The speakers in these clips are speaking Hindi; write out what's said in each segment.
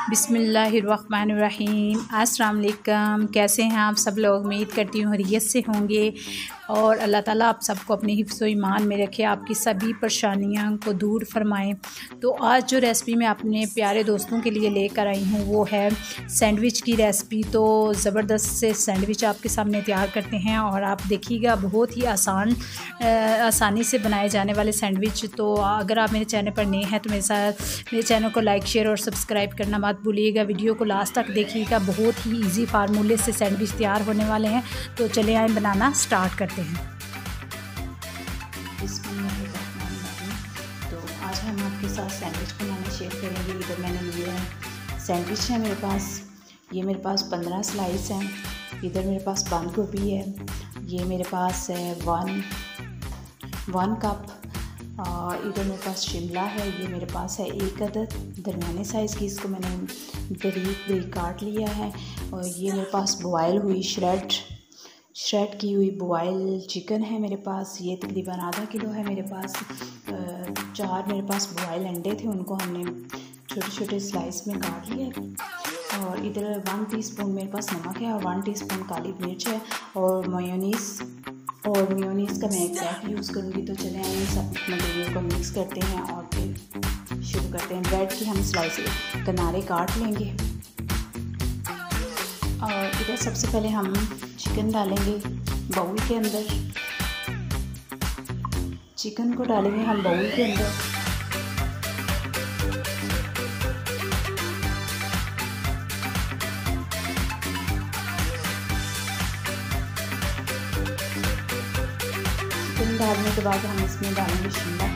बिस्मिल्लाहिर्रहमानिर्रहीम। अस्सलाम वालेकुम। कैसे हैं आप सब लोग? उम्मीद करती हूँ खैरियत से होंगे और अल्लाह ताला आप सबको अपने हिफ्ज़ व ईमान में रखे, आपकी सभी परेशानियों को दूर फरमाएं। तो आज जो रेसिपी मैं अपने प्यारे दोस्तों के लिए लेकर आई हूँ वो है सैंडविच की रेसिपी। तो ज़बरदस्त से सैंडविच आपके सामने तैयार करते हैं और आप देखिएगा बहुत ही आसानी से बनाए जाने वाले सैंडविच। तो अगर आप मेरे चैनल पर नए हैं तो मेरे चैनल को लाइक शेयर और सब्सक्राइब करना मत भूलिएगा। वीडियो को लास्ट तक देखिएगा, बहुत ही इजी फार्मूले से सैंडविच तैयार होने वाले हैं। तो चले आए बनाना स्टार्ट करते हैं। तो आज हम आपके साथ सैंडविच बनाना शेयर करेंगे। इधर मैंने लिया है सैंडविच है मेरे पास, ये मेरे पास 15 स्लाइस हैं। इधर मेरे पास बंद गोभी है, ये मेरे पास है 1 कप। और इधर मेरे पास शिमला है, ये मेरे पास है 1 अदद दरमियाने साइज़ की, इसको मैंने बारीक काट लिया है। और ये मेरे पास बॉयल हुई श्रेड की हुई बॉयल चिकन है मेरे पास, ये तकरीबन आधा किलो है मेरे पास। 4 मेरे पास बॉयल अंडे थे, उनको हमने छोटे छोटे स्लाइस में काट लिया। और इधर 1 टीस्पून मेरे पास नमक है और 1 टीस्पून काली मिर्च है और मेयोनीज़ का मैं एक पैक यूज़ करूँगी। तो चले आइए सब मटेरियल को मिक्स करते हैं और फिर शुरू करते हैं। ब्रेड की हम स्लाइस किनारे काट लेंगे। और इधर सबसे पहले हम चिकन डालेंगे बाउल के अंदर। चिकन को डालेंगे हम बाउल के अंदर। चिकन डालने के बाद हम इसमें डालेंगे शिमला।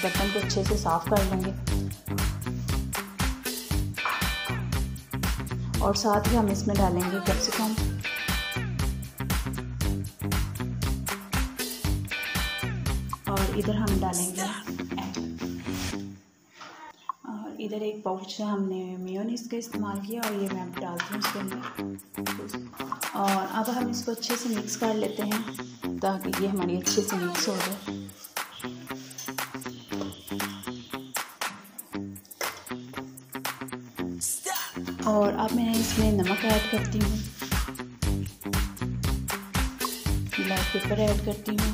बर्तन को अच्छे से साफ़ कर लेंगे और साथ ही हम इसमें डालेंगे कैप्सिकम। और इधर हम डालेंगे और इधर एक पाउच से हमने मेयोनीज़ का इस्तेमाल किया और ये मैं डालती हूँ इसके अंदर। और अब हम इसको अच्छे से मिक्स कर लेते हैं ताकि ये हमारी अच्छे से मिक्स हो जाए। और अब मैं इसमें नमक ऐड करती हूँ, ब्लैक पेपर ऐड करती हूँ।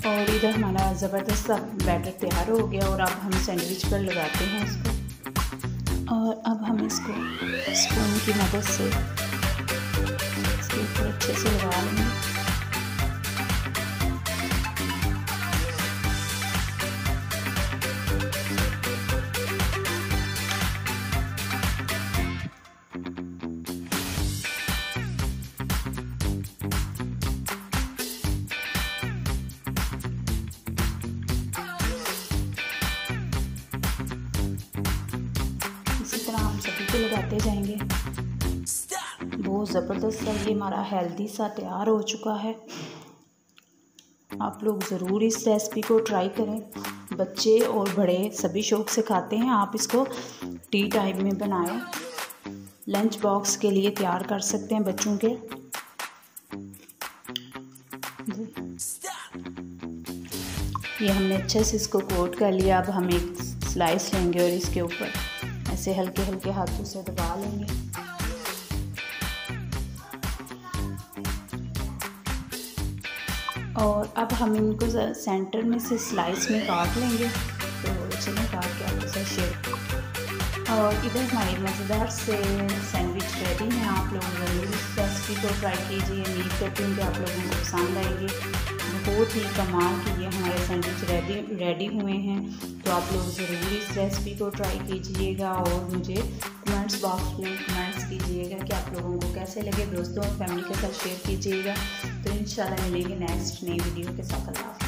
और इधर हमारा ज़बरदस्त सा बैटर तैयार हो गया और अब हम सैंडविच पर लगाते हैं इसको। और अब हम इसको स्पून की मदद से इसके ऊपर अच्छे से लगा लेंगे। इसी तरह हम सभी को लगाते जाएंगे। बहुत ज़बरदस्त सा ये हमारा हेल्दी सा तैयार हो चुका है। आप लोग ज़रूर इस रेसिपी को ट्राई करें। बच्चे और बड़े सभी शौक़ से खाते हैं। आप इसको टी टाइम में बनाएं, लंच बॉक्स के लिए तैयार कर सकते हैं बच्चों के। ये हमने अच्छे से इसको कोट कर लिया। अब हम एक स्लाइस लेंगे और इसके ऊपर ऐसे हल्के हल्के हाथों से दबा लेंगे। और अब हम इनको सेंटर में से स्लाइस में काट लेंगे। तो चलिए काट के आपके साथ शेयर। और इधर हमारी मज़ेदार से सैंडविच रेडी हैं। आप लोग ज़रूर इस रेसिपी को ट्राई कीजिए। उम्मीद करती हूँ कि आप लोगों को पसंद आएगी। बहुत ही कमाल की ये हमारे सैंडविच रेडी हुए हैं। तो आप लोग ज़रूर इस रेसिपी को ट्राई कीजिएगा और मुझे कमेंट्स बॉक्स में कमेंट्स कीजिएगा कि आप लोगों को कैसे लगे। दोस्तों और फैमिली के साथ शेयर कीजिएगा। तो इंशाल्लाह मिलेंगे नेक्स्ट नई वीडियो के साथ। अल्लाह।